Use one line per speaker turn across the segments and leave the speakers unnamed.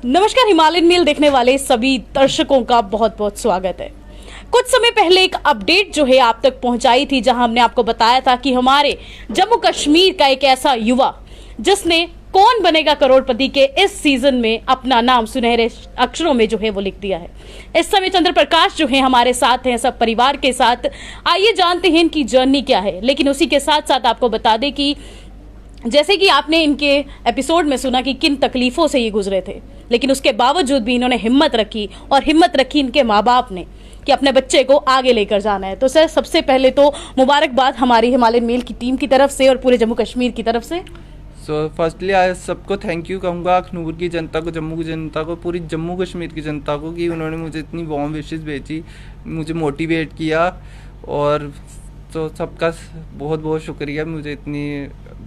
नमस्कार, Himalayan mail देखने वाले सभी दर्शकों का बहुत बहुत स्वागत है। कुछ समय पहले एक अपडेट जो है आप तक पहुंचाई थी, जहां हमने आपको बताया था कि हमारे जम्मू कश्मीर का एक ऐसा युवा जिसने कौन बनेगा करोड़पति के इस सीजन में अपना नाम सुनहरे अक्षरों में जो है वो लिख दिया है। इस समय चंद्र प्रकाश जो है हमारे साथ हैं, सब परिवार के साथ। आइए जानते हैं इनकी जर्नी क्या है। लेकिन उसी के साथ साथ आपको बता दें कि जैसे कि आपने इनके एपिसोड में सुना कि किन तकलीफों से ये गुजरे थे, लेकिन उसके बावजूद भी इन्होंने हिम्मत रखी, और हिम्मत रखी इनके माँ बाप ने कि अपने बच्चे को आगे लेकर जाना है। तो सर, सबसे पहले तो मुबारकबाद हमारी हिमालयन मेल की टीम की तरफ से और पूरे जम्मू कश्मीर की तरफ से।
सो फर्स्टली आज सबको थैंक यू कहूँगा, अखनूर की जनता को, जम्मू की जनता को, पूरी जम्मू कश्मीर की जनता को, कि उन्होंने मुझे इतनी वार्म विशेस भेजी, मुझे मोटिवेट किया। और तो सबका बहुत बहुत शुक्रिया, मुझे इतनी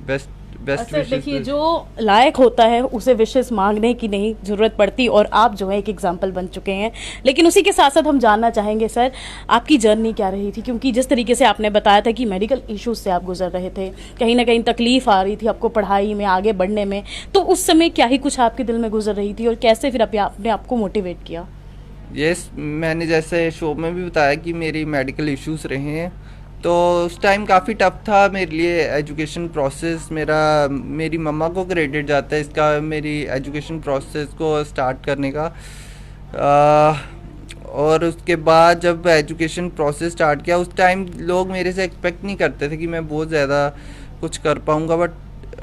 बेस्ट विशेस।
देखिए, जो लायक होता है उसे विशेष मांगने की नहीं जरूरत पड़ती, और आप जो है एक एग्जाम्पल बन चुके हैं। लेकिन उसी के साथ साथ हम जानना चाहेंगे सर, आपकी जर्नी क्या रही थी? क्योंकि जिस तरीके से आपने बताया था कि मेडिकल इश्यूज से आप गुजर रहे थे, कहीं ना कहीं तकलीफ आ रही थी आपको पढ़ाई में आगे बढ़ने में, तो उस समय क्या ही कुछ आपके दिल में गुजर रही थी और कैसे फिर आपने आपको मोटिवेट किया?
यस, मैंने जैसे शो में भी बताया कि मेरी मेडिकल इश्यूज रहे हैं, तो उस टाइम काफ़ी टफ था मेरे लिए एजुकेशन प्रोसेस। मेरी मम्मा को क्रेडिट जाता है इसका, मेरी एजुकेशन प्रोसेस को स्टार्ट करने का। और उसके बाद जब एजुकेशन प्रोसेस स्टार्ट किया, उस टाइम लोग मेरे से एक्सपेक्ट नहीं करते थे कि मैं बहुत ज़्यादा कुछ कर पाऊँगा। But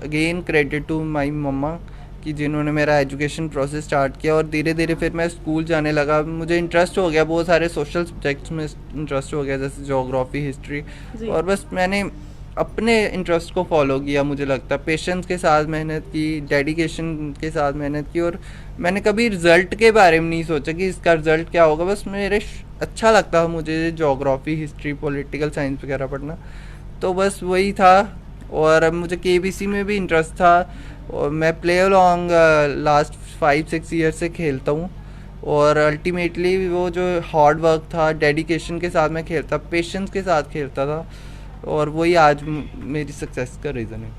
again credit to my mumma कि जिन्होंने मेरा एजुकेशन प्रोसेस स्टार्ट किया। और धीरे धीरे फिर मैं स्कूल जाने लगा, मुझे इंटरेस्ट हो गया, बहुत सारे सोशल सब्जेक्ट्स में इंटरेस्ट हो गया, जैसे ज्योग्राफी, हिस्ट्री। और बस मैंने अपने इंटरेस्ट को फॉलो किया। मुझे लगता है पेशेंस के साथ मेहनत की, डेडिकेशन के साथ मेहनत की, और मैंने कभी रिज़ल्ट के बारे में नहीं सोचा कि इसका रिज़ल्ट क्या होगा। बस मेरे अच्छा लगता है मुझे ज्योग्राफी, हिस्ट्री, पॉलिटिकल साइंस वगैरह पढ़ना, तो बस वही था। और मुझे केबीसी में भी इंटरेस्ट था, और मैं प्ले अलॉन्ग लास्ट 5-6 ईयर से खेलता हूँ। और अल्टीमेटली वो जो हार्ड वर्क था, डेडिकेशन के साथ मैं खेलता, पेशेंस के साथ खेलता था, और वही आज मेरी सक्सेस का रीज़न है।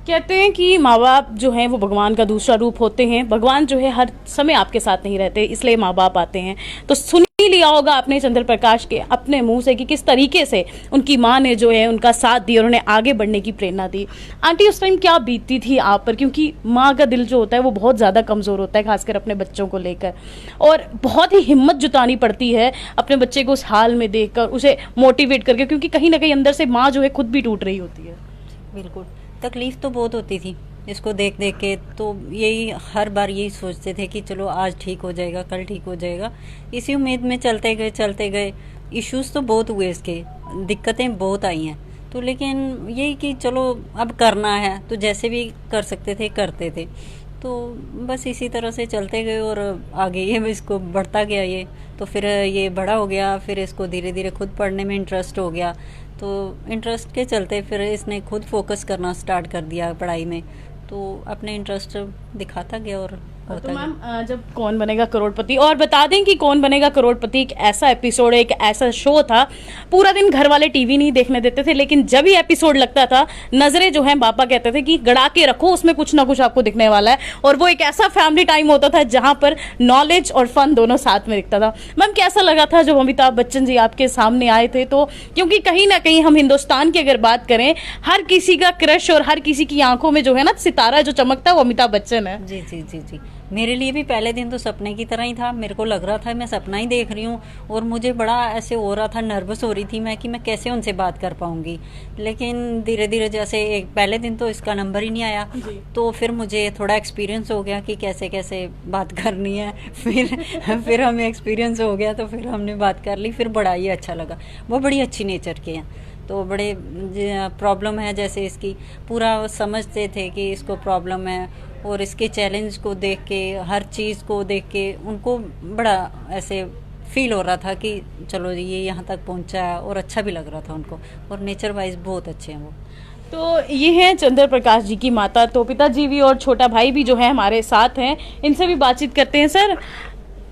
कहते हैं कि माँ बाप जो हैं वो भगवान का दूसरा रूप होते हैं। भगवान जो है हर समय आपके साथ नहीं रहते, इसलिए माँ बाप आते हैं। तो सुन ही लिया होगा आपने चंद्र प्रकाश के अपने मुंह से कि किस तरीके से उनकी माँ ने जो है उनका साथ दिया और उन्हें आगे बढ़ने की प्रेरणा दी। आंटी, उस टाइम क्या बीतती थी आप पर? क्योंकि माँ का दिल जो होता है वो बहुत ज़्यादा कमज़ोर होता है, खासकर अपने बच्चों को लेकर, और बहुत ही हिम्मत जुटानी पड़ती है अपने बच्चे को उस हाल में देखकर, उसे मोटिवेट करके, क्योंकि कहीं ना कहीं अंदर से माँ जो है खुद भी टूट रही होती है।
बिल्कुल, तकलीफ़ तो बहुत होती थी इसको देख देख के। तो यही हर बार यही सोचते थे कि चलो आज ठीक हो जाएगा, कल ठीक हो जाएगा। इसी उम्मीद में चलते गए। इश्यूज़ तो बहुत हुए, इसके दिक्कतें बहुत आई हैं, तो लेकिन यही कि चलो अब करना है, तो जैसे भी कर सकते थे करते थे। तो बस इसी तरह से चलते गए, और आगे ये इसको बढ़ता गया ये। तो फिर ये बड़ा हो गया, फिर इसको धीरे धीरे खुद पढ़ने में इंटरेस्ट हो गया। तो इंटरेस्ट के चलते फिर इसने खुद फोकस करना स्टार्ट कर दिया पढ़ाई में, तो अपने इंटरेस्ट दिखाता गया और
तो मैम, जब कौन बनेगा करोड़पति, और बता दें कि कौन बनेगा करोड़पति एक ऐसा एपिसोड, एक ऐसा शो था, पूरा दिन घर वाले टीवी नहीं देखने देते थे, लेकिन जब ही एपिसोड लगता था, नजरें जो हैं पापा कहते थे कि गड़ा के रखो, उसमें कुछ ना कुछ आपको दिखने वाला है। और वो एक ऐसा फैमिली टाइम होता था जहां पर नॉलेज और फन दोनों साथ में दिखता था। मैम, कैसा लगा था जब अमिताभ बच्चन जी आपके सामने आए थे? तो क्योंकि कहीं ना कहीं हम हिंदुस्तान की अगर बात करें, हर किसी का क्रश और हर किसी की आंखों में जो है ना सितारा जो चमकता है वो अमिताभ बच्चन है।
जी जी जी जी, मेरे लिए भी पहले दिन तो सपने की तरह ही था। मेरे को लग रहा था मैं सपना ही देख रही हूँ, और मुझे बड़ा ऐसे हो रहा था, नर्वस हो रही थी मैं कि मैं कैसे उनसे बात कर पाऊंगी। लेकिन धीरे धीरे जैसे एक पहले दिन तो इसका नंबर ही नहीं आया, तो फिर मुझे थोड़ा एक्सपीरियंस हो गया कि कैसे कैसे बात करनी है। फिर हमें एक्सपीरियंस हो गया, तो फिर हमने बात कर ली। फिर बड़ा ही अच्छा लगा, वो बड़ी अच्छी नेचर के हैं। तो बड़े प्रॉब्लम है जैसे इसकी, पूरा समझते थे कि इसको प्रॉब्लम है, और इसके चैलेंज को देख के, हर चीज़ को देख के उनको बड़ा ऐसे फील हो रहा था कि चलो ये यहाँ तक पहुँचा है, और अच्छा भी लग रहा था उनको। और नेचर वाइज बहुत अच्छे हैं वो।
तो ये हैं चंद्र प्रकाश जी की माता, तो पिताजी भी और छोटा भाई भी जो है हमारे साथ हैं, इनसे भी बातचीत करते हैं। सर,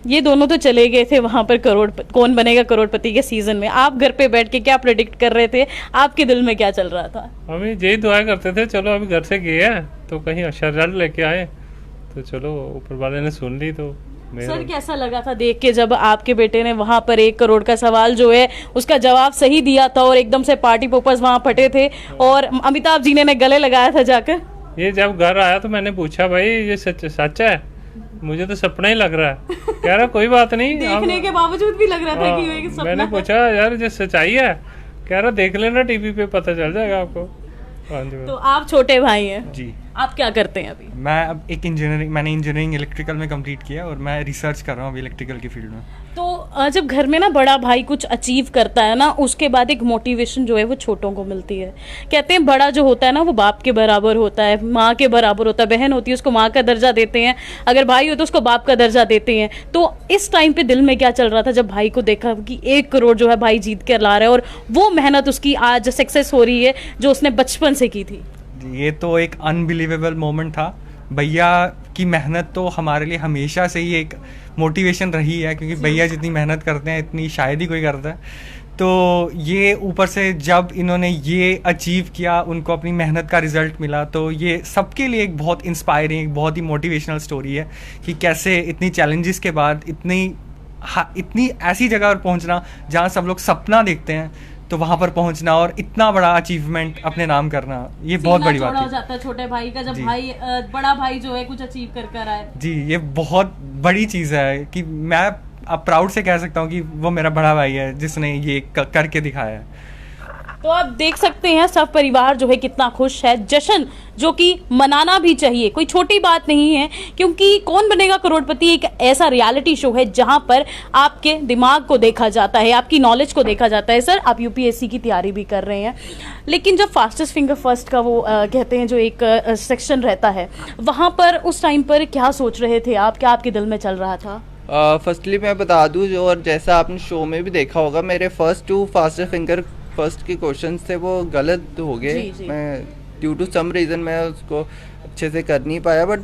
ये दोनों तो चले गए थे वहां पर कौन बनेगा करोड़पति के सीजन में, आप घर पे बैठ के क्या प्रेडिक्ट कर रहे थे? आपके दिल में क्या चल रहा था?
हम यही दुआ करते थे, चलो अभी घर से गए हैं तो कहीं अच्छा रिजल्ट लेके आए, तो चलो ऊपर वाले ने सुन ली तो
सर कैसा लगा था देख के जब आपके बेटे ने वहां पर 1 करोड़ का सवाल जो है उसका जवाब सही दिया था और एकदम से पार्टी पोपर्स वहां फटे थे और अमिताभ जी ने गले लगाया था जाकर?
ये जब घर आया तो मैंने पूछा भाई ये सच है, मुझे तो सपना ही लग रहा है। कह रहा कोई बात नहीं,
देखने के बावजूद भी लग रहा था कि ये सपना
मैंने पूछा यार ये सच्चाई है, कह रहा देख लेना टीवी पे पता चल जाएगा आपको। हाँ जी।
तो आप छोटे भाई हैं
जी।
आप क्या करते हैं अभी?
मैं अब एक मैंने इंजीनियरिंग इलेक्ट्रिकल में कंप्लीट किया और मैं रिसर्च कर रहा हूँ अभी इलेक्ट्रिकल की फील्ड में।
तो जब घर में ना बड़ा भाई कुछ अचीव करता है ना उसके बाद एक मोटिवेशन जो है वो छोटों को मिलती है। कहते हैं बड़ा जो होता है ना वो बाप के बराबर होता है, माँ के बराबर होता है, बहन होती है उसको माँ का दर्जा देते हैं, अगर भाई हो तो उसको बाप का दर्जा देते हैं। तो इस टाइम पे दिल में क्या चल रहा था जब भाई को देखा कि 1 करोड़ जो है भाई जीत कर ला रहा है और वो मेहनत उसकी आज सक्सेस हो रही है जो उसने बचपन से की थी?
ये तो एक अनबिलीवेबल मोमेंट था। भैया की मेहनत तो हमारे लिए हमेशा से ही एक मोटिवेशन रही है, क्योंकि भैया जितनी मेहनत करते हैं इतनी शायद ही कोई करता है। तो ये ऊपर से जब इन्होंने ये अचीव किया, उनको अपनी मेहनत का रिजल्ट मिला, तो ये सबके लिए एक बहुत इंस्पायरिंग, बहुत ही मोटिवेशनल स्टोरी है कि कैसे इतनी चैलेंजेस के बाद इतनी ऐसी जगह पर पहुंचना जहां सब लोग सपना देखते हैं, तो वहां पर पहुंचना और इतना बड़ा अचीवमेंट अपने नाम करना, ये बहुत बड़ी बात
हो जाता है छोटे भाई का जब भाई बड़ा भाई जो है कुछ अचीव कर आए।
जी, ये बहुत बड़ी चीज़ है कि मैं अब प्राउड से कह सकता हूँ कि वो मेरा बड़ा भाई है जिसने ये करके दिखाया है।
तो आप देख सकते हैं सब परिवार जो है कितना खुश है, जश्न जो कि मनाना भी चाहिए, कोई छोटी बात नहीं है, क्योंकि कौन बनेगा करोड़पति एक ऐसा रियलिटी शो है जहां पर आपके दिमाग को देखा जाता है, आपकी नॉलेज को देखा जाता है। सर आप यूपीएससी की तैयारी भी कर रहे हैं, लेकिन जब फास्टेस्ट फिंगर फर्स्ट का वो कहते हैं जो एक सेक्शन रहता है वहां पर उस टाइम पर क्या सोच रहे थे आप, क्या आपके दिल में चल रहा था?
फर्स्टली मैं बता दूं जो, और जैसा आपने शो में भी देखा होगा, मेरे फर्स्ट 2 फास्टेस्ट फिंगर फर्स्ट के क्वेश्चंस थे वो गलत हो गए। मैं ड्यू टू सम रीज़न मैं उसको अच्छे से कर नहीं पाया, बट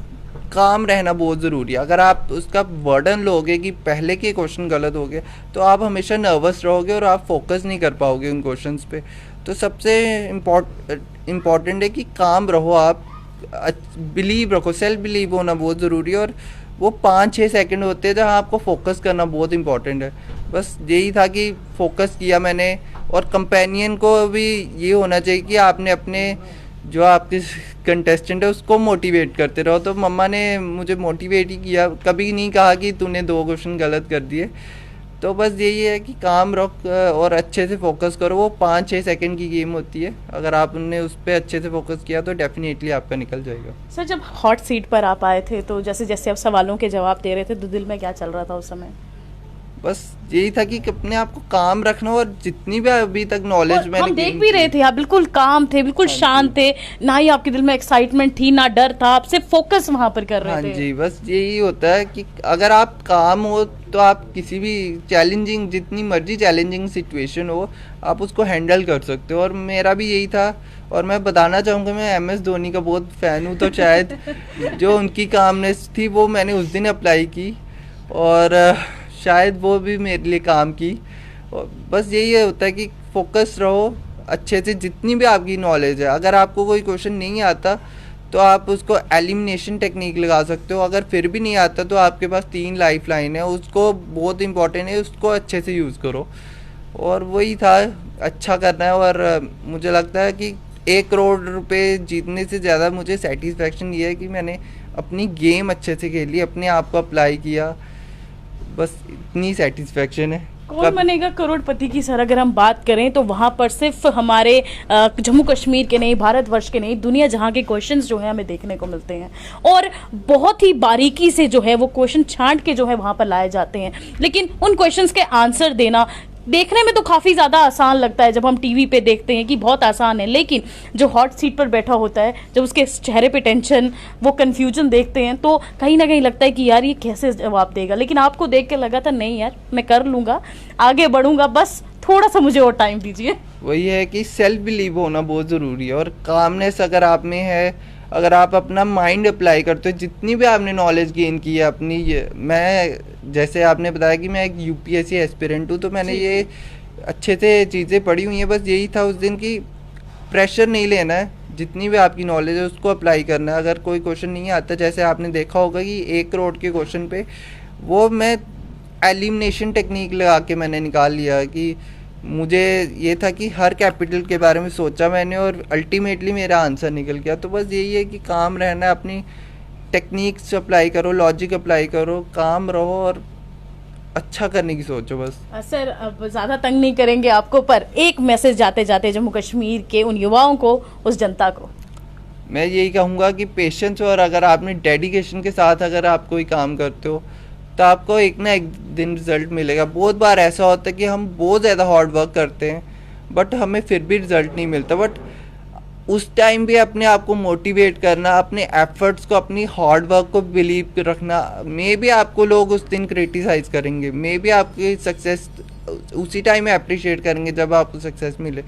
काम रहना बहुत ज़रूरी है। अगर आप उसका बर्डन लोगे कि पहले के क्वेश्चन गलत हो गए तो आप हमेशा नर्वस रहोगे और आप फोकस नहीं कर पाओगे उन क्वेश्चंस पे। तो सबसे इम्पॉर्टेंट है कि काम रहो, आप बिलीव रखो, सेल्फ बिलीव होना बहुत ज़रूरी है। और वो 5-6 सेकंड होते हैं जहाँ आपको फोकस करना बहुत इंपॉर्टेंट है। बस यही था कि फोकस किया मैंने, और कंपेनियन को भी ये होना चाहिए कि आपने अपने जो आपके कंटेस्टेंट है उसको मोटिवेट करते रहो। तो मम्मा ने मुझे मोटिवेट ही किया, कभी नहीं कहा कि तूने 2 क्वेश्चन गलत कर दिए। तो बस यही है कि काम रख और अच्छे से फोकस करो। वो 5-6 सेकंड की गेम होती है, अगर आपने उस पर अच्छे से फोकस किया तो डेफिनेटली आपका निकल जाएगा।
सर जब हॉट सीट पर आप आए थे तो जैसे जैसे आप सवालों के जवाब दे रहे थे तो दिल में क्या चल रहा था उस समय?
बस यही था कि अपने आप को काम रखना, और जितनी भी अभी तक नॉलेज मैंने
हम देख भी रहे थे आप बिल्कुल काम थे, बिल्कुल शांत थे, ना ही आपके दिल में एक्साइटमेंट थी ना डर था, आप सिर्फ फोकस वहां पर कर रहे थे।
हाँ जी, बस यही होता है कि अगर आप काम हो तो आप किसी भी चैलेंजिंग, जितनी मर्जी चैलेंजिंग सिचुएशन हो, आप उसको हैंडल कर सकते हो। और मेरा भी यही था। और मैं बताना चाहूँगा मैं MS धोनी का बहुत फ़ैन हूँ, तो शायद जो उनकी कामनेस थी वो मैंने उस दिन अप्लाई की और शायद वो भी मेरे लिए काम की। और बस यही होता है कि फोकस रहो अच्छे से, जितनी भी आपकी नॉलेज है। अगर आपको कोई क्वेश्चन नहीं आता तो आप उसको एलिमिनेशन टेक्निक लगा सकते हो। अगर फिर भी नहीं आता तो आपके पास 3 लाइफ लाइन है, उसको बहुत इंपॉर्टेंट है, उसको अच्छे से यूज़ करो। और वही था, अच्छा करना है। और मुझे लगता है कि 1 करोड़ रुपए जीतने से ज़्यादा मुझे सेटिस्फेक्शन ये है कि मैंने अपनी गेम अच्छे से खेली, अपने आप को अप्लाई किया, बस इतनी सेटिस्फेक्शन है।
कौन बनेगा करोड़पति की सर अगर हम बात करें तो वहाँ पर सिर्फ हमारे जम्मू कश्मीर के नहीं, भारतवर्ष के नहीं, दुनिया जहाँ के क्वेश्चंस जो है हमें देखने को मिलते हैं और बहुत ही बारीकी से जो है वो क्वेश्चन छांट के जो है वहाँ पर लाए जाते हैं। लेकिन उन क्वेश्चंस के आंसर देना देखने में तो काफ़ी ज़्यादा आसान लगता है, जब हम टीवी पे देखते हैं कि बहुत आसान है, लेकिन जो हॉट सीट पर बैठा होता है, जब उसके चेहरे पे टेंशन, वो कन्फ्यूजन देखते हैं तो कहीं ना कहीं लगता है कि यार ये कैसे जवाब देगा। लेकिन आपको देख के लगा था नहीं यार मैं कर लूँगा, आगे बढ़ूँगा, बस थोड़ा सा मुझे और टाइम दीजिए। वही
है कि सेल्फ बिलीव होना बहुत ज़रूरी है, और कामनेस अगर आप में है, अगर आप अपना माइंड अप्लाई करते हो, जितनी भी आपने नॉलेज गेन की है अपनी, मैं जैसे आपने बताया कि मैं एक UPSC एस्पिरेंट हूँ, तो मैंने ये अच्छे से चीज़ें पढ़ी हुई हैं। बस यही था उस दिन की प्रेशर नहीं लेना है, जितनी भी आपकी नॉलेज है उसको अप्लाई करना है। अगर कोई क्वेश्चन नहीं आता, जैसे आपने देखा होगा कि 1 करोड़ के क्वेश्चन पे वो मैं एलिमिनेशन टेक्निक लगा के मैंने निकाल लिया कि मुझे ये था कि हर कैपिटल के बारे में सोचा मैंने और अल्टीमेटली मेरा आंसर निकल गया। तो बस यही है कि काम रहना है, अपनी टेक्निक्स अप्लाई करो, लॉजिक अप्लाई करो, काम रहो और अच्छा करने की सोचो बस।
सर अब ज़्यादा तंग नहीं करेंगे आपको, पर एक मैसेज जाते जाते जम्मू कश्मीर के उन युवाओं को, उस जनता को।
मैं यही कहूँगा कि पेशेंस, और अगर आपने डेडिकेशन के साथ अगर आप कोई काम करते हो तो आपको एक ना एक दिन रिजल्ट मिलेगा। बहुत बार ऐसा होता है कि हम बहुत ज़्यादा हार्ड वर्क करते हैं बट हमें फिर भी रिजल्ट नहीं मिलता, बट उस टाइम भी अपने आप को मोटिवेट करना, अपने एफर्ट्स को, अपनी हार्ड वर्क को बिलीव रखना। मे बी आपको लोग उस दिन क्रिटिसाइज करेंगे, मे बी आपकी सक्सेस उसी टाइम में अप्रिशिएट करेंगे जब आपको सक्सेस मिले,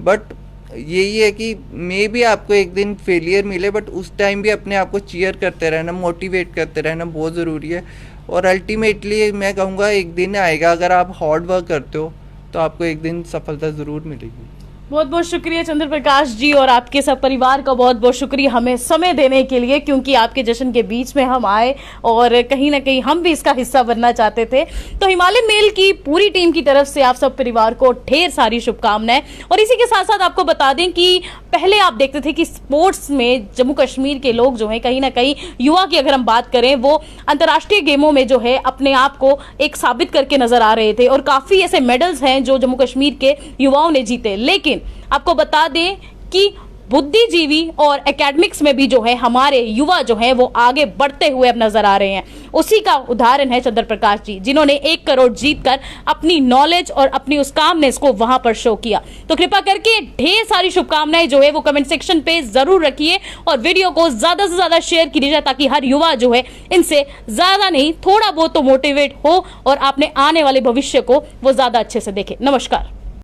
बट यही है कि मे बी आपको एक दिन फेलियर मिले बट उस टाइम भी अपने आप को चीयर करते रहना, मोटिवेट करते रहना बहुत ज़रूरी है। और अल्टीमेटली मैं कहूँगा एक दिन आएगा, अगर आप हार्ड वर्क करते हो तो आपको एक दिन सफलता ज़रूर मिलेगी।
बहुत बहुत शुक्रिया चंद्र प्रकाश जी, और आपके सब परिवार का बहुत बहुत शुक्रिया हमें समय देने के लिए, क्योंकि आपके जश्न के बीच में हम आए और कहीं ना कहीं हम भी इसका हिस्सा बनना चाहते थे। तो हिमालय मेल की पूरी टीम की तरफ से आप सब परिवार को ढेर सारी शुभकामनाएं। और इसी के साथ साथ आपको बता दें कि पहले आप देखते थे कि स्पोर्ट्स में जम्मू कश्मीर के लोग जो है कहीं ना कहीं, युवा की अगर हम बात करें, वो अंतर्राष्ट्रीय गेमों में जो है अपने आप को एक साबित करके नजर आ रहे थे और काफी ऐसे मेडल्स हैं जो जम्मू कश्मीर के युवाओं ने जीते। लेकिन आपको बता दें कि बुद्धिजीवी और एकेडमिक्स में भी जो है हमारे युवा जो है वो आगे बढ़ते हुए अब नजर आ रहे हैं। उसी का उदाहरण है चंद्र प्रकाश जी, जिन्होंने 1 करोड़ जीतकर अपनी नॉलेज और अपनी उस कामनेस को वहां पर शो किया। तो कृपा करके ढेर सारी शुभकामनाएं जो है वो कमेंट सेक्शन पे जरूर रखिए और वीडियो को ज्यादा से ज्यादा शेयर कीजिए, ताकि हर युवा जो है इनसे ज्यादा नहीं थोड़ा बहुत तो मोटिवेट हो और अपने आने वाले भविष्य को वो ज्यादा अच्छे से देखे। नमस्कार।